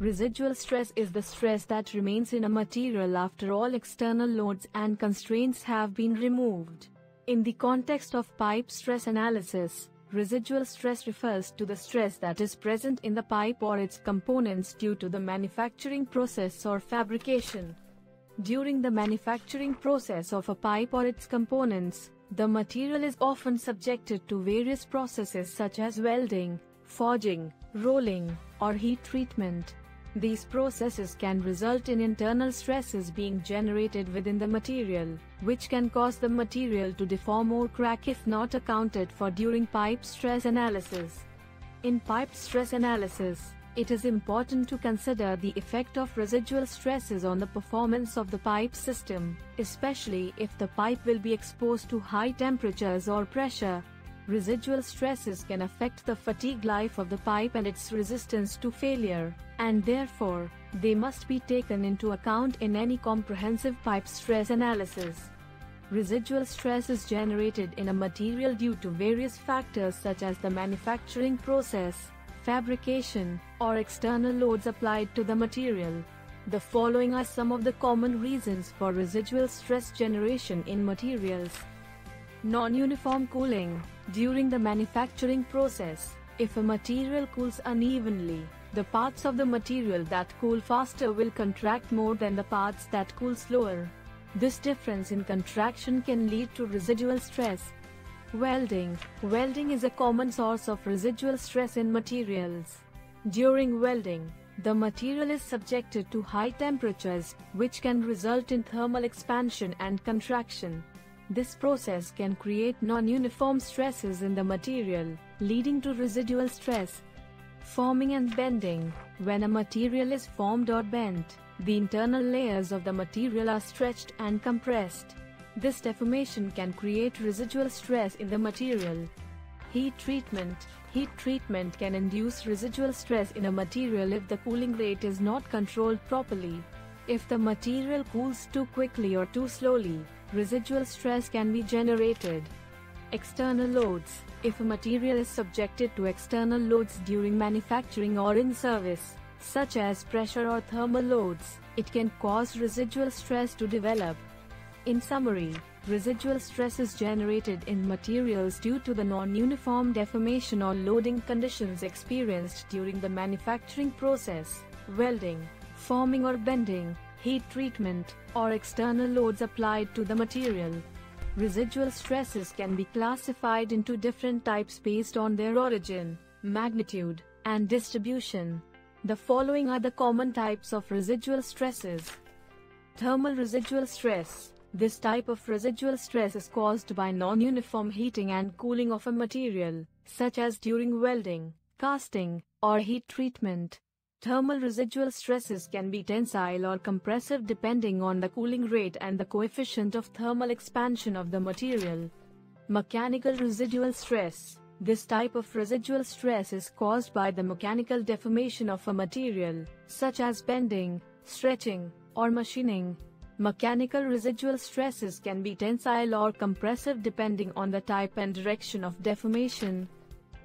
Residual stress is the stress that remains in a material after all external loads and constraints have been removed. In the context of pipe stress analysis, residual stress refers to the stress that is present in the pipe or its components due to the manufacturing process or fabrication. During the manufacturing process of a pipe or its components, the material is often subjected to various processes such as welding, forging, rolling, or heat treatment. These processes can result in internal stresses being generated within the material, which can cause the material to deform or crack if not accounted for during pipe stress analysis. In pipe stress analysis, it is important to consider the effect of residual stresses on the performance of the pipe system, especially if the pipe will be exposed to high temperatures or pressure. Residual stresses can affect the fatigue life of the pipe and its resistance to failure, and therefore, they must be taken into account in any comprehensive pipe stress analysis. Residual stress is generated in a material due to various factors such as the manufacturing process, fabrication, or external loads applied to the material. The following are some of the common reasons for residual stress generation in materials. Non-uniform cooling. During the manufacturing process, if a material cools unevenly, the parts of the material that cool faster will contract more than the parts that cool slower. This difference in contraction can lead to residual stress. Welding. Welding is a common source of residual stress in materials. During welding, the material is subjected to high temperatures, which can result in thermal expansion and contraction. This process can create non-uniform stresses in the material, leading to residual stress. Forming and bending. When a material is formed or bent, the internal layers of the material are stretched and compressed. This deformation can create residual stress in the material. Heat treatment. Heat treatment can induce residual stress in a material if the cooling rate is not controlled properly. If the material cools too quickly or too slowly, residual stress can be generated. External loads. If a material is subjected to external loads during manufacturing or in service, such as pressure or thermal loads, it can cause residual stress to develop. In summary, residual stress is generated in materials due to the non-uniform deformation or loading conditions experienced during the manufacturing process, welding, forming or bending, heat treatment, or external loads applied to the material. Residual stresses can be classified into different types based on their origin, magnitude, and distribution. The following are the common types of residual stresses. Thermal residual stress. This type of residual stress is caused by non-uniform heating and cooling of a material, such as during welding, casting, or heat treatment. Thermal residual stresses can be tensile or compressive depending on the cooling rate and the coefficient of thermal expansion of the material. Mechanical residual stress. This type of residual stress is caused by the mechanical deformation of a material, such as bending, stretching, or machining. Mechanical residual stresses can be tensile or compressive depending on the type and direction of deformation.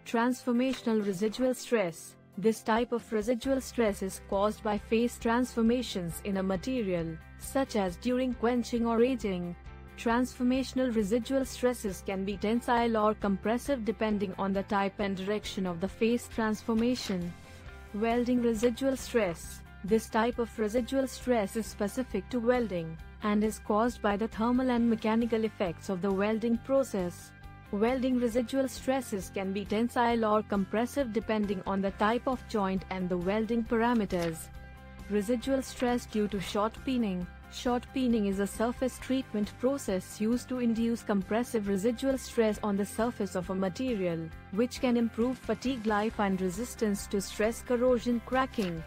Transformational residual stress. This type of residual stress is caused by phase transformations in a material, such as during quenching or aging. Transformational residual stresses can be tensile or compressive depending on the type and direction of the phase transformation. Welding residual stress. This type of residual stress is specific to welding, and is caused by the thermal and mechanical effects of the welding process. Welding residual stresses can be tensile or compressive depending on the type of joint and the welding parameters. Residual stress due to shot peening. Shot peening is a surface treatment process used to induce compressive residual stress on the surface of a material, which can improve fatigue life and resistance to stress corrosion cracking.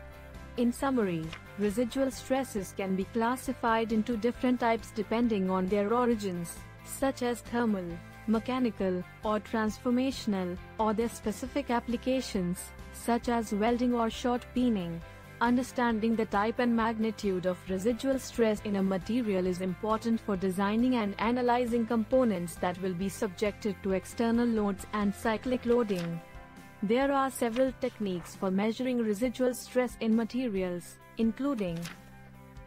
In summary, residual stresses can be classified into different types depending on their origins, such as thermal, mechanical, or transformational, or their specific applications, such as welding or shot peening. Understanding the type and magnitude of residual stress in a material is important for designing and analyzing components that will be subjected to external loads and cyclic loading. There are several techniques for measuring residual stress in materials, including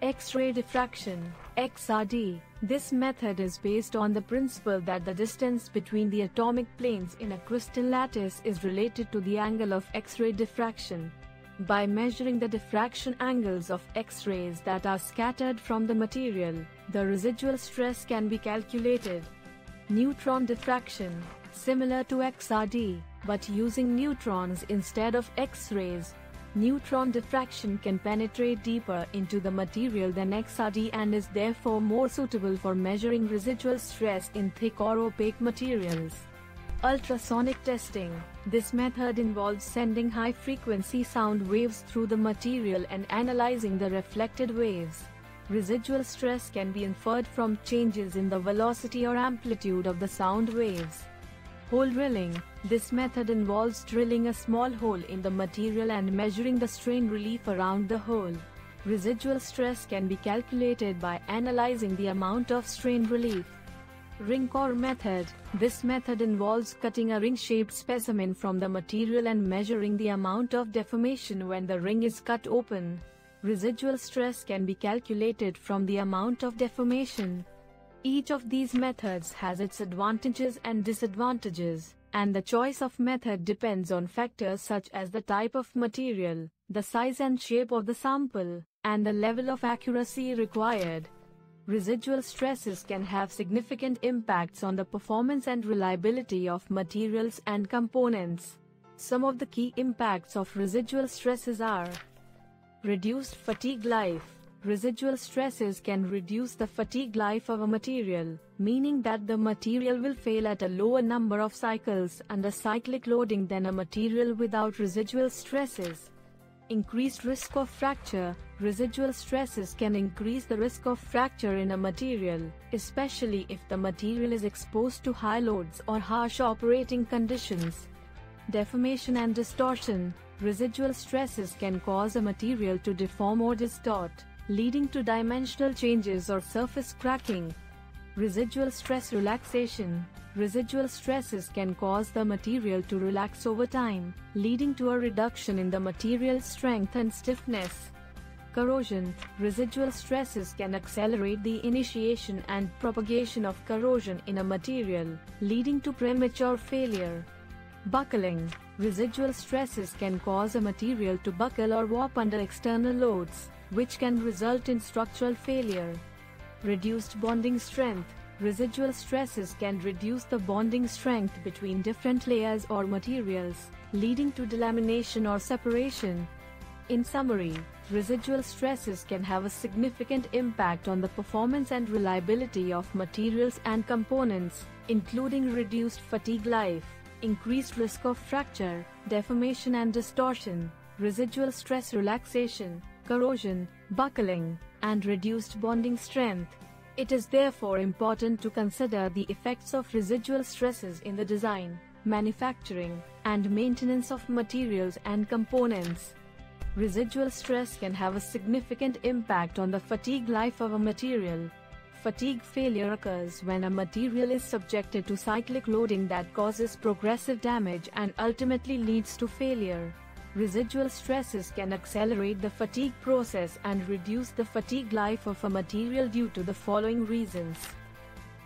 X-ray diffraction, XRD. This method is based on the principle that the distance between the atomic planes in a crystal lattice is related to the angle of X-ray diffraction. By measuring the diffraction angles of X-rays that are scattered from the material, the residual stress can be calculated. Neutron diffraction, similar to XRD, but using neutrons instead of X-rays. Neutron diffraction can penetrate deeper into the material than XRD and is therefore more suitable for measuring residual stress in thick or opaque materials. Ultrasonic testing. This method involves sending high-frequency sound waves through the material and analyzing the reflected waves. Residual stress can be inferred from changes in the velocity or amplitude of the sound waves. Hole drilling. This method involves drilling a small hole in the material and measuring the strain relief around the hole. Residual stress can be calculated by analyzing the amount of strain relief. Ring core method. This method involves cutting a ring-shaped specimen from the material and measuring the amount of deformation when the ring is cut open. Residual stress can be calculated from the amount of deformation. Each of these methods has its advantages and disadvantages, and the choice of method depends on factors such as the type of material, the size and shape of the sample, and the level of accuracy required. Residual stresses can have significant impacts on the performance and reliability of materials and components. Some of the key impacts of residual stresses are: reduced fatigue life. Residual stresses can reduce the fatigue life of a material, meaning that the material will fail at a lower number of cycles under cyclic loading than a material without residual stresses. Increased risk of fracture. Residual stresses can increase the risk of fracture in a material, especially if the material is exposed to high loads or harsh operating conditions. Deformation and distortion. Residual stresses can cause a material to deform or distort, leading to dimensional changes or surface cracking. Residual stress relaxation. Residual stresses can cause the material to relax over time, leading to a reduction in the material's strength and stiffness. Corrosion. Residual stresses can accelerate the initiation and propagation of corrosion in a material, leading to premature failure. Buckling. Residual stresses can cause a material to buckle or warp under external loads, which can result in structural failure. Reduced bonding strength. Residual stresses can reduce the bonding strength between different layers or materials, leading to delamination or separation. In summary, residual stresses can have a significant impact on the performance and reliability of materials and components, including reduced fatigue life, increased risk of fracture, deformation and distortion, residual stress relaxation, corrosion, buckling, and reduced bonding strength. It is therefore important to consider the effects of residual stresses in the design, manufacturing, and maintenance of materials and components. Residual stress can have a significant impact on the fatigue life of a material. Fatigue failure occurs when a material is subjected to cyclic loading that causes progressive damage and ultimately leads to failure. Residual stresses can accelerate the fatigue process and reduce the fatigue life of a material due to the following reasons.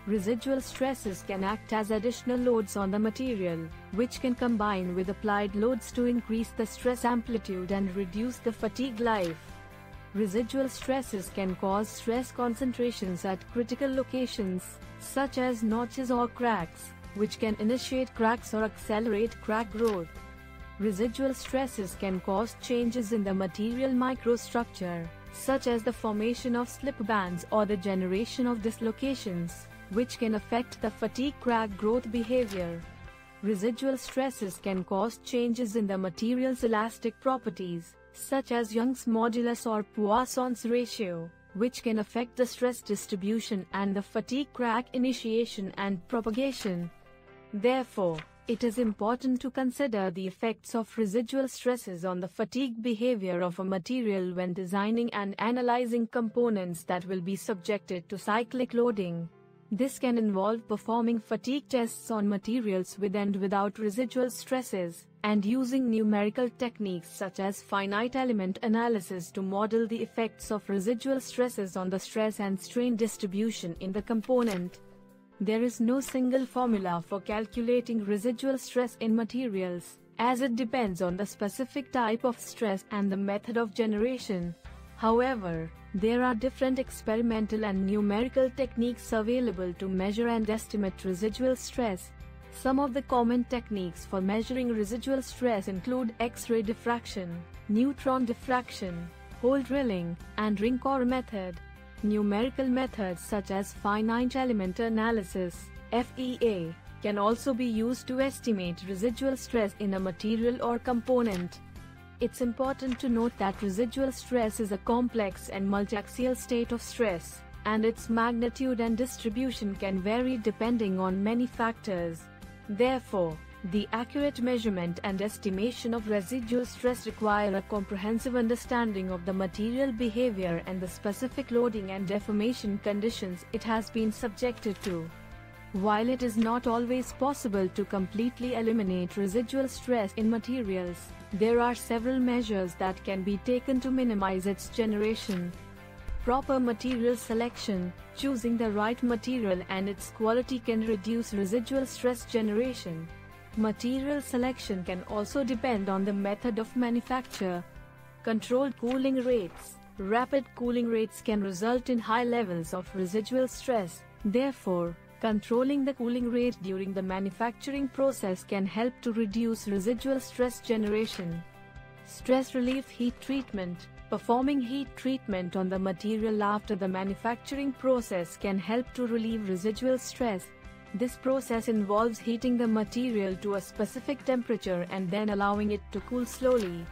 Residual stresses can act as additional loads on the material, which can combine with applied loads to increase the stress amplitude and reduce the fatigue life. Residual stresses can cause stress concentrations at critical locations, such as notches or cracks, which can initiate cracks or accelerate crack growth. Residual stresses can cause changes in the material microstructure, such as the formation of slip bands or the generation of dislocations, which can affect the fatigue crack growth behavior. Residual stresses can cause changes in the material's elastic properties, such as Young's modulus or Poisson's ratio, which can affect the stress distribution and the fatigue crack initiation and propagation. Therefore, it is important to consider the effects of residual stresses on the fatigue behavior of a material when designing and analyzing components that will be subjected to cyclic loading. This can involve performing fatigue tests on materials with and without residual stresses, and using numerical techniques such as finite element analysis to model the effects of residual stresses on the stress and strain distribution in the component. There is no single formula for calculating residual stress in materials, as it depends on the specific type of stress and the method of generation. However, there are different experimental and numerical techniques available to measure and estimate residual stress. Some of the common techniques for measuring residual stress include X-ray diffraction, neutron diffraction, hole drilling, and ring core method. Numerical methods such as finite element analysis (FEA) can also be used to estimate residual stress in a material or component. It's important to note that residual stress is a complex and multiaxial state of stress, and its magnitude and distribution can vary depending on many factors. Therefore, the accurate measurement and estimation of residual stress require a comprehensive understanding of the material behavior and the specific loading and deformation conditions it has been subjected to. While it is not always possible to completely eliminate residual stress in materials, there are several measures that can be taken to minimize its generation. Proper material selection, choosing the right material and its quality can reduce residual stress generation. Material selection can also depend on the method of manufacture. Controlled cooling rates. Rapid cooling rates can result in high levels of residual stress. Therefore, controlling the cooling rate during the manufacturing process can help to reduce residual stress generation. Stress relief heat treatment. Performing heat treatment on the material after the manufacturing process can help to relieve residual stress. This process involves heating the material to a specific temperature and then allowing it to cool slowly.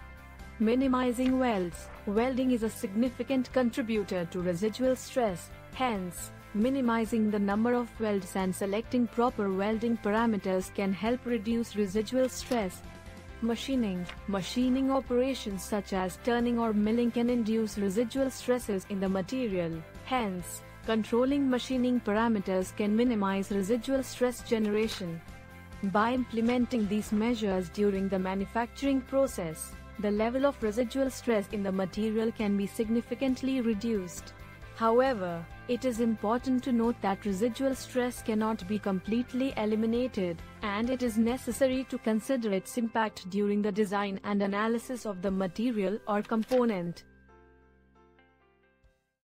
Minimizing welds. Welding is a significant contributor to residual stress. Hence, minimizing the number of welds and selecting proper welding parameters can help reduce residual stress. Machining. Machining operations such as turning or milling can induce residual stresses in the material. Hence, controlling machining parameters can minimize residual stress generation. By implementing these measures during the manufacturing process, the level of residual stress in the material can be significantly reduced. However, it is important to note that residual stress cannot be completely eliminated, and it is necessary to consider its impact during the design and analysis of the material or component.